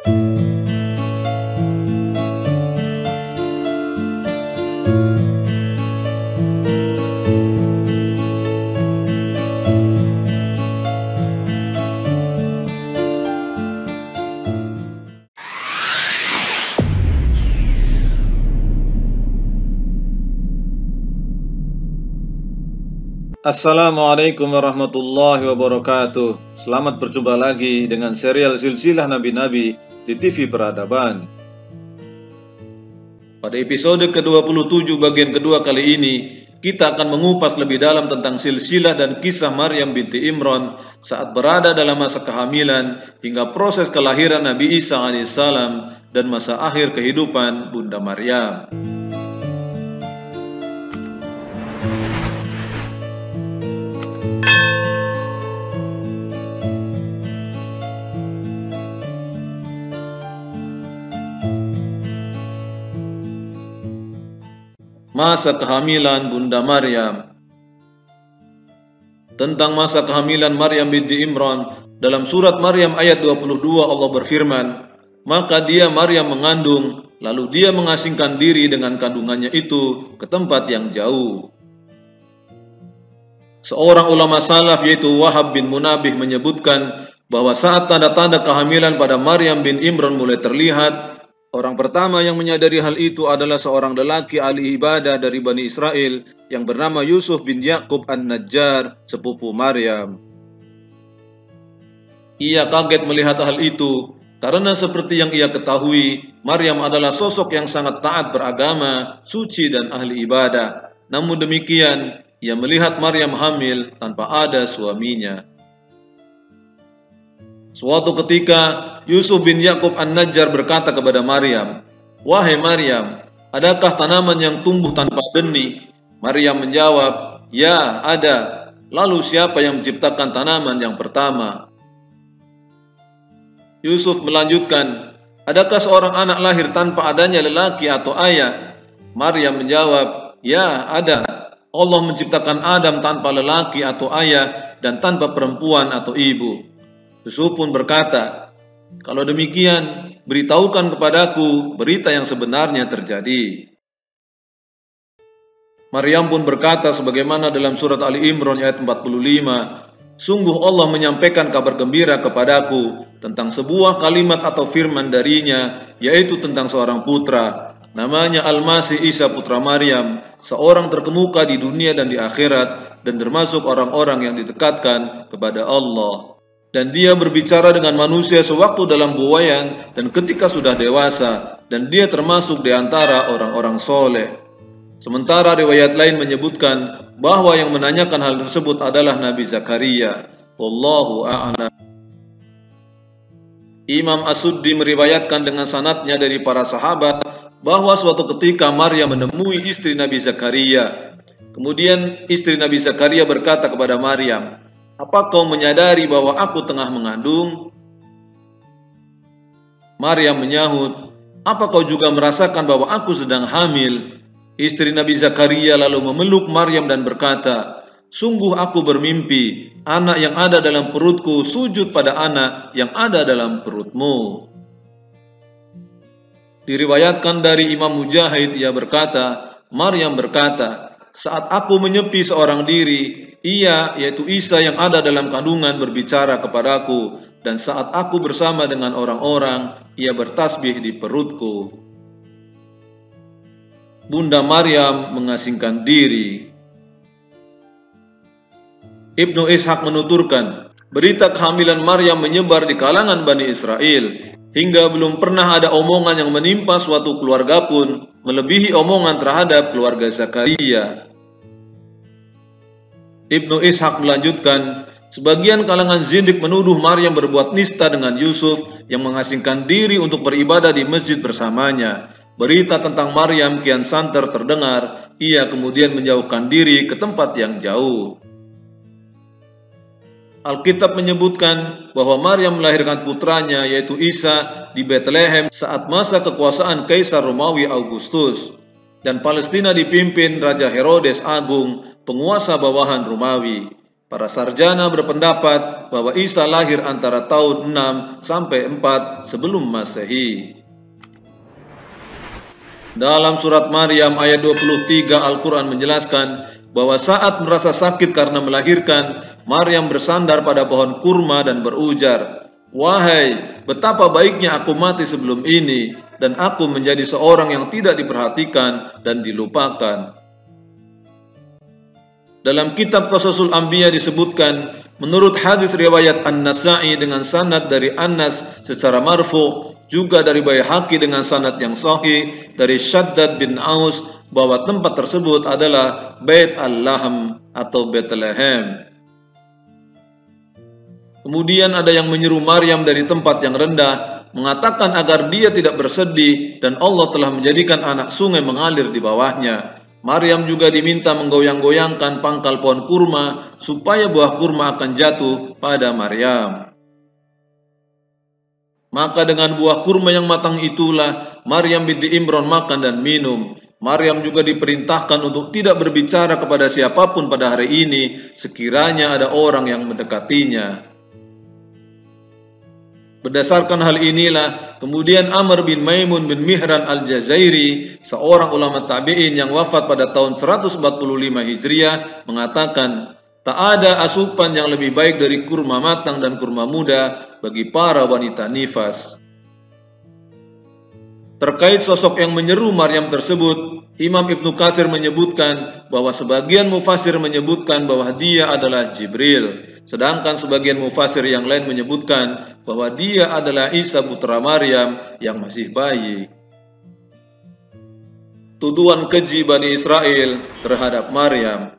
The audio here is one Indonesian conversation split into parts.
Assalamualaikum warahmatullahi wabarakatuh. Selamat berjumpa lagi dengan serial Silsilah Nabi-Nabi di TV Peradaban. Pada episode ke-27 bagian kedua kali ini, kita akan mengupas lebih dalam tentang silsilah dan kisah Maryam binti Imran saat berada dalam masa kehamilan hingga proses kelahiran Nabi Isa alaihissalam dan masa akhir kehidupan Bunda Maryam. Masa kehamilan Bunda Maryam. Tentang masa kehamilan Maryam binti Imran, dalam surat Maryam ayat 22 Allah berfirman, "Maka dia Maryam mengandung, lalu dia mengasingkan diri dengan kandungannya itu ke tempat yang jauh." Seorang ulama salaf yaitu Wahab bin Munabih menyebutkan bahwa saat tanda-tanda kehamilan pada Maryam bin Imran mulai terlihat, orang pertama yang menyadari hal itu adalah seorang lelaki ahli ibadah dari Bani Israel yang bernama Yusuf bin Yaqub An-Najjar, sepupu Maryam. Ia kaget melihat hal itu karena seperti yang ia ketahui, Maryam adalah sosok yang sangat taat beragama, suci dan ahli ibadah. Namun demikian, ia melihat Maryam hamil tanpa ada suaminya. Suatu ketika, Yusuf bin Yaqub An-Najjar berkata kepada Maryam, "Wahai Maryam, adakah tanaman yang tumbuh tanpa benih?" Maryam menjawab, "Ya, ada." "Lalu siapa yang menciptakan tanaman yang pertama?" Yusuf melanjutkan, "Adakah seorang anak lahir tanpa adanya lelaki atau ayah?" Maryam menjawab, "Ya, ada. Allah menciptakan Adam tanpa lelaki atau ayah dan tanpa perempuan atau ibu." Yusuf pun berkata, "Kalau demikian, beritahukan kepadaku berita yang sebenarnya terjadi." Maryam pun berkata sebagaimana dalam surat Ali Imran ayat 45, "Sungguh Allah menyampaikan kabar gembira kepadaku tentang sebuah kalimat atau firman darinya, yaitu tentang seorang putra, namanya Al-Masih Isa putra Maryam, seorang terkemuka di dunia dan di akhirat, dan termasuk orang-orang yang didekatkan kepada Allah. Dan dia berbicara dengan manusia sewaktu dalam buayan dan ketika sudah dewasa, dan dia termasuk di antara orang-orang soleh." Sementara riwayat lain menyebutkan bahwa yang menanyakan hal tersebut adalah Nabi Zakaria. Wallahu a'lam. Imam As-Suddi meriwayatkan dengan sanadnya dari para sahabat bahwa suatu ketika Maryam menemui istri Nabi Zakaria. Kemudian istri Nabi Zakaria berkata kepada Maryam, "Apa kau menyadari bahwa aku tengah mengandung?" Maryam menyahut, "Apa kau juga merasakan bahwa aku sedang hamil?" Istri Nabi Zakaria lalu memeluk Maryam dan berkata, "Sungguh aku bermimpi, anak yang ada dalam perutku sujud pada anak yang ada dalam perutmu." Diriwayatkan dari Imam Mujahid, ia berkata, Maryam berkata, "Saat aku menyepi seorang diri, ia, yaitu Isa yang ada dalam kandungan berbicara kepadaku, dan saat aku bersama dengan orang-orang, ia bertasbih di perutku." Bunda Maryam mengasingkan diri. Ibnu Ishaq menuturkan, berita kehamilan Maryam menyebar di kalangan Bani Israel, hingga belum pernah ada omongan yang menimpa suatu keluarga pun melebihi omongan terhadap keluarga Zakaria. Ibnu Ishaq melanjutkan, sebagian kalangan zindik menuduh Maryam berbuat nista dengan Yusuf yang mengasingkan diri untuk beribadah di masjid bersamanya. Berita tentang Maryam kian santer terdengar, ia kemudian menjauhkan diri ke tempat yang jauh. Alkitab menyebutkan bahwa Maryam melahirkan putranya yaitu Isa di Bethlehem saat masa kekuasaan Kaisar Romawi Augustus, dan Palestina dipimpin Raja Herodes Agung, penguasa bawahan Romawi. Para sarjana berpendapat bahwa Isa lahir antara tahun 6 sampai 4 sebelum Masehi. Dalam surat Maryam ayat 23 Al-Quran menjelaskan bahwa saat merasa sakit karena melahirkan, Maryam bersandar pada pohon kurma dan berujar, "Wahai, betapa baiknya aku mati sebelum ini, dan aku menjadi seorang yang tidak diperhatikan dan dilupakan." Dalam kitab Qasasul Anbiya disebutkan, menurut hadis riwayat An-Nasa'i dengan sanad dari Anas secara marfu, juga dari Baihaqi dengan sanad yang sahih dari Shaddad bin Aus, bahwa tempat tersebut adalah Bait Al-Lahm atau Bethlehem. Kemudian ada yang menyeru Maryam dari tempat yang rendah, mengatakan agar dia tidak bersedih dan Allah telah menjadikan anak sungai mengalir di bawahnya. Maryam juga diminta menggoyang-goyangkan pangkal pohon kurma supaya buah kurma akan jatuh pada Maryam. Maka dengan buah kurma yang matang itulah Maryam binti Imran makan dan minum. Maryam juga diperintahkan untuk tidak berbicara kepada siapapun pada hari ini sekiranya ada orang yang mendekatinya. Berdasarkan hal inilah, kemudian Amr bin Maimun bin Mihran al-Jazairi, seorang ulama tabi'in yang wafat pada tahun 145 Hijriah, mengatakan, tak ada asupan yang lebih baik dari kurma matang dan kurma muda bagi para wanita nifas. Terkait sosok yang menyeru Maryam tersebut, Imam Ibnu Katsir menyebutkan bahwa sebagian mufasir menyebutkan bahwa dia adalah Jibril, sedangkan sebagian mufasir yang lain menyebutkan bahwa dia adalah Isa putra Maryam yang masih bayi. Tuduhan keji Bani Israel terhadap Maryam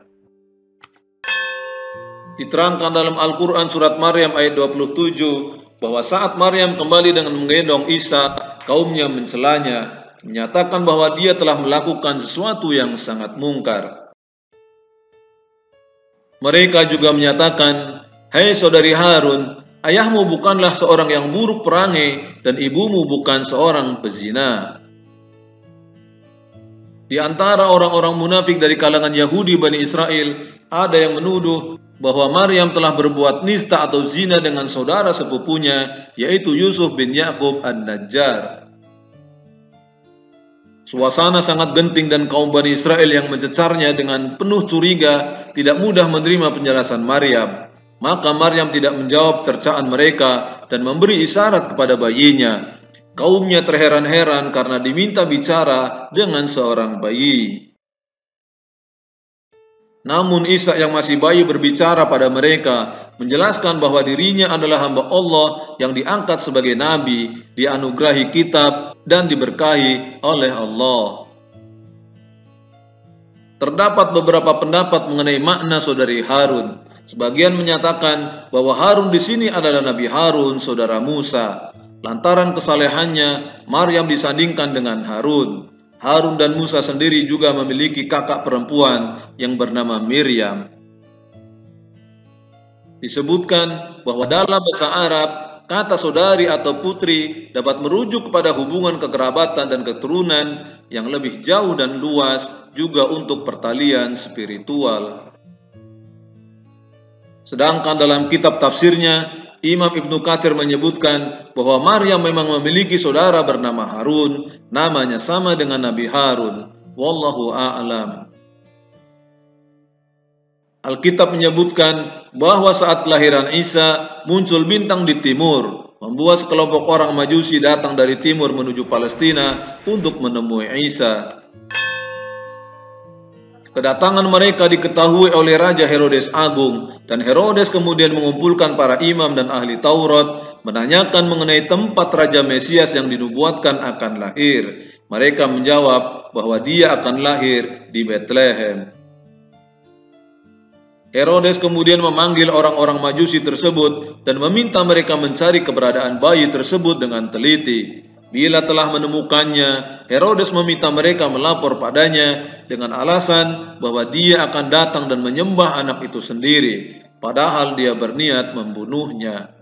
diterangkan dalam Al-Quran surat Maryam ayat 27 bahwa saat Maryam kembali dengan menggendong Isa, kaumnya mencelanya, menyatakan bahwa dia telah melakukan sesuatu yang sangat mungkar. Mereka juga menyatakan, "Hai saudari Harun, ayahmu bukanlah seorang yang buruk perangai dan ibumu bukan seorang pezina." Di antara orang-orang munafik dari kalangan Yahudi Bani Israel, ada yang menuduh bahwa Maryam telah berbuat nista atau zina dengan saudara sepupunya, yaitu Yusuf bin Ya'qub An-Najjar. Suasana sangat genting dan kaum Bani Israel yang mencecarnya dengan penuh curiga tidak mudah menerima penjelasan Maryam. Maka Maryam tidak menjawab cercaan mereka dan memberi isyarat kepada bayinya. Kaumnya terheran-heran karena diminta bicara dengan seorang bayi. Namun Isa yang masih bayi berbicara pada mereka, menjelaskan bahwa dirinya adalah hamba Allah yang diangkat sebagai nabi, dianugerahi kitab, dan diberkahi oleh Allah. Terdapat beberapa pendapat mengenai makna saudari Harun. Sebagian menyatakan bahwa Harun di sini adalah Nabi Harun, saudara Musa. Lantaran kesalehannya, Maryam disandingkan dengan Harun. Harun dan Musa sendiri juga memiliki kakak perempuan yang bernama Miriam. Disebutkan bahwa dalam bahasa Arab, kata saudari atau putri dapat merujuk kepada hubungan kekerabatan dan keturunan yang lebih jauh dan luas, juga untuk pertalian spiritual. Sedangkan dalam kitab tafsirnya, Imam Ibnu Katsir menyebutkan bahwa Maryam memang memiliki saudara bernama Harun, namanya sama dengan Nabi Harun. Wallahu a'lam. Alkitab menyebutkan bahwa saat kelahiran Isa muncul bintang di timur, membuat sekelompok orang Majusi datang dari timur menuju Palestina untuk menemui Isa. Kedatangan mereka diketahui oleh Raja Herodes Agung, dan Herodes kemudian mengumpulkan para imam dan ahli Taurat, menanyakan mengenai tempat Raja Mesias yang dinubuatkan akan lahir. Mereka menjawab bahwa dia akan lahir di Bethlehem. Herodes kemudian memanggil orang-orang Majusi tersebut dan meminta mereka mencari keberadaan bayi tersebut dengan teliti. Bila telah menemukannya, Herodes meminta mereka melapor padanya dengan alasan bahwa dia akan datang dan menyembah anak itu sendiri, padahal dia berniat membunuhnya.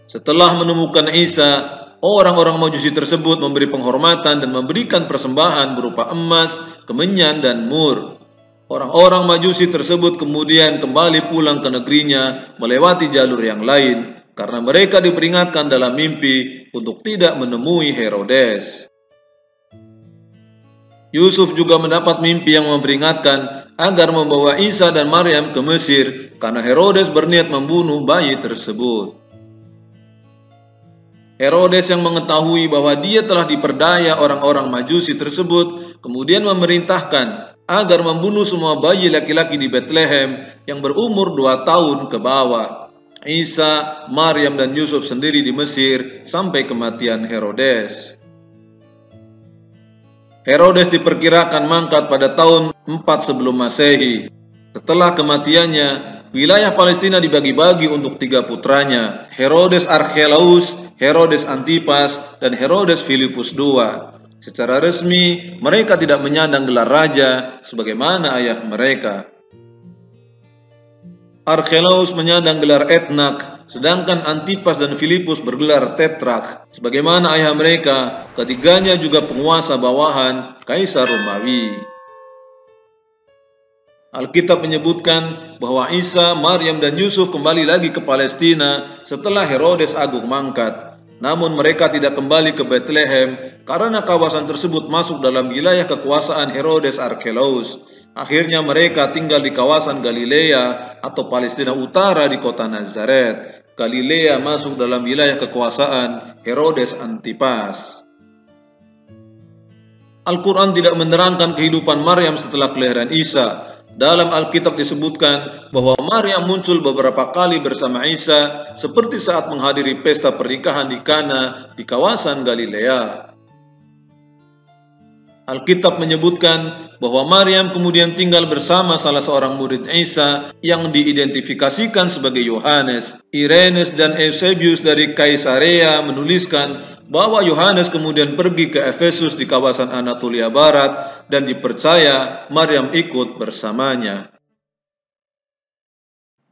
Setelah menemukan Isa, orang-orang Majusi tersebut memberi penghormatan dan memberikan persembahan berupa emas, kemenyan, dan mur. Orang-orang Majusi tersebut kemudian kembali pulang ke negerinya melewati jalur yang lain karena mereka diperingatkan dalam mimpi untuk tidak menemui Herodes. Yusuf juga mendapat mimpi yang memperingatkan agar membawa Isa dan Maryam ke Mesir karena Herodes berniat membunuh bayi tersebut. Herodes yang mengetahui bahwa dia telah diperdaya orang-orang Majusi tersebut kemudian memerintahkan agar membunuh semua bayi laki-laki di Bethlehem yang berumur 2 tahun ke bawah. Isa, Maryam, dan Yusuf sendiri di Mesir sampai kematian Herodes. Herodes diperkirakan mangkat pada tahun 4 sebelum Masehi. Setelah kematiannya, wilayah Palestina dibagi-bagi untuk 3 putranya, Herodes Archelaus, Herodes Antipas, dan Herodes Filipus II. Secara resmi, mereka tidak menyandang gelar raja sebagaimana ayah mereka. Archelaus menyandang gelar etnak, sedangkan Antipas dan Filipus bergelar tetrak. Sebagaimana ayah mereka, ketiganya juga penguasa bawahan Kaisar Romawi. Alkitab menyebutkan bahwa Isa, Maryam, dan Yusuf kembali lagi ke Palestina setelah Herodes Agung mangkat. Namun mereka tidak kembali ke Bethlehem karena kawasan tersebut masuk dalam wilayah kekuasaan Herodes Archelaus. Akhirnya mereka tinggal di kawasan Galilea atau Palestina Utara di kota Nazaret. Galilea masuk dalam wilayah kekuasaan Herodes Antipas. Al-Quran tidak menerangkan kehidupan Maryam setelah kelahiran Isa. Dalam Alkitab disebutkan bahwa Maryam muncul beberapa kali bersama Isa seperti saat menghadiri pesta pernikahan di Kana di kawasan Galilea. Alkitab menyebutkan bahwa Maryam kemudian tinggal bersama salah seorang murid Isa yang diidentifikasikan sebagai Yohanes. Irenes dan Eusebius dari Kaisarea menuliskan bahwa Yohanes kemudian pergi ke Efesus di kawasan Anatolia Barat dan dipercaya Maryam ikut bersamanya.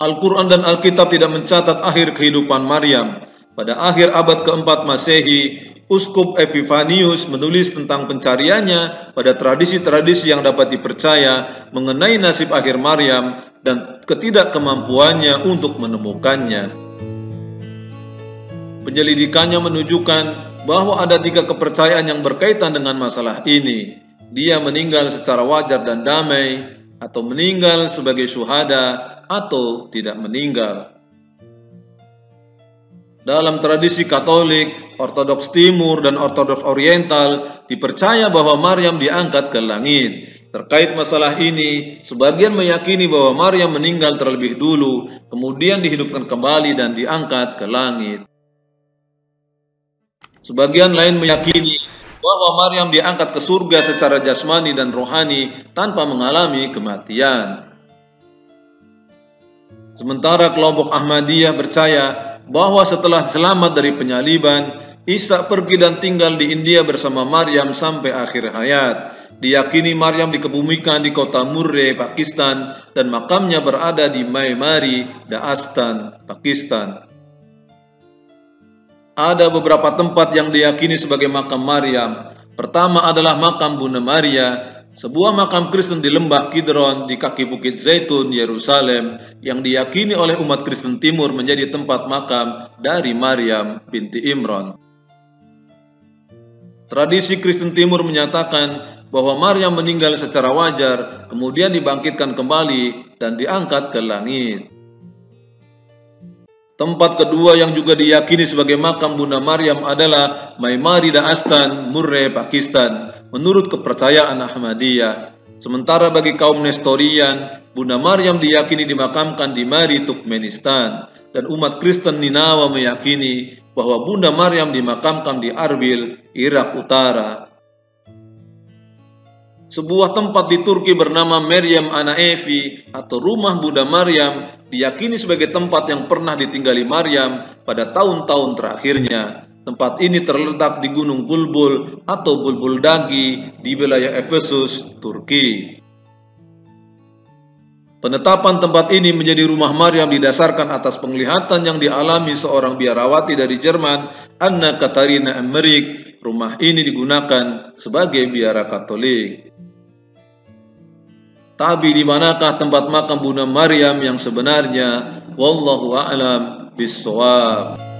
Al-Quran dan Alkitab tidak mencatat akhir kehidupan Maryam. Pada akhir abad keempat Masehi, Uskup Epifanius menulis tentang pencariannya pada tradisi-tradisi yang dapat dipercaya mengenai nasib akhir Maryam dan ketidakkemampuannya untuk menemukannya. Penyelidikannya menunjukkan bahwa ada 3 kepercayaan yang berkaitan dengan masalah ini. Dia meninggal secara wajar dan damai, atau meninggal sebagai syuhada, atau tidak meninggal. Dalam tradisi Katolik, Ortodoks Timur, dan Ortodoks Oriental dipercaya bahwa Maryam diangkat ke langit. Terkait masalah ini, sebagian meyakini bahwa Maryam meninggal terlebih dulu, kemudian dihidupkan kembali dan diangkat ke langit. Sebagian lain meyakini bahwa Maryam diangkat ke surga secara jasmani dan rohani tanpa mengalami kematian. Sementara kelompok Ahmadiyah percaya bahwa setelah selamat dari penyaliban, Isa pergi dan tinggal di India bersama Maryam sampai akhir hayat. Diyakini Maryam dikebumikan di kota Murree, Pakistan, dan makamnya berada di Maimari, Daastan, Pakistan. Ada beberapa tempat yang diyakini sebagai makam Maryam. Pertama adalah makam Bunda Maria, sebuah makam Kristen di lembah Kidron di kaki Bukit Zaitun, Yerusalem, yang diyakini oleh umat Kristen Timur menjadi tempat makam dari Maryam binti Imron. Tradisi Kristen Timur menyatakan bahwa Maryam meninggal secara wajar, kemudian dibangkitkan kembali dan diangkat ke langit. Tempat kedua yang juga diyakini sebagai makam Bunda Maryam adalah Maimari Daastan, Murree, Pakistan, menurut kepercayaan Ahmadiyah. Sementara bagi kaum Nestorian, Bunda Maryam diyakini dimakamkan di Mari, Turkmenistan, dan umat Kristen Ninawa meyakini bahwa Bunda Maryam dimakamkan di Arbil, Irak Utara. Sebuah tempat di Turki bernama Meryem Ana Evi atau Rumah Bunda Maryam diyakini sebagai tempat yang pernah ditinggali Maryam pada tahun-tahun terakhirnya. Tempat ini terletak di Gunung Bulbul atau Bulbul Dagi di wilayah Efesus, Turki. Penetapan tempat ini menjadi rumah Maryam didasarkan atas penglihatan yang dialami seorang biarawati dari Jerman, Anna Katarina Emmerich. Rumah ini digunakan sebagai biara Katolik. Tapi di manakah tempat makam Bunda Maryam yang sebenarnya? Wallahu a'lam bishawab.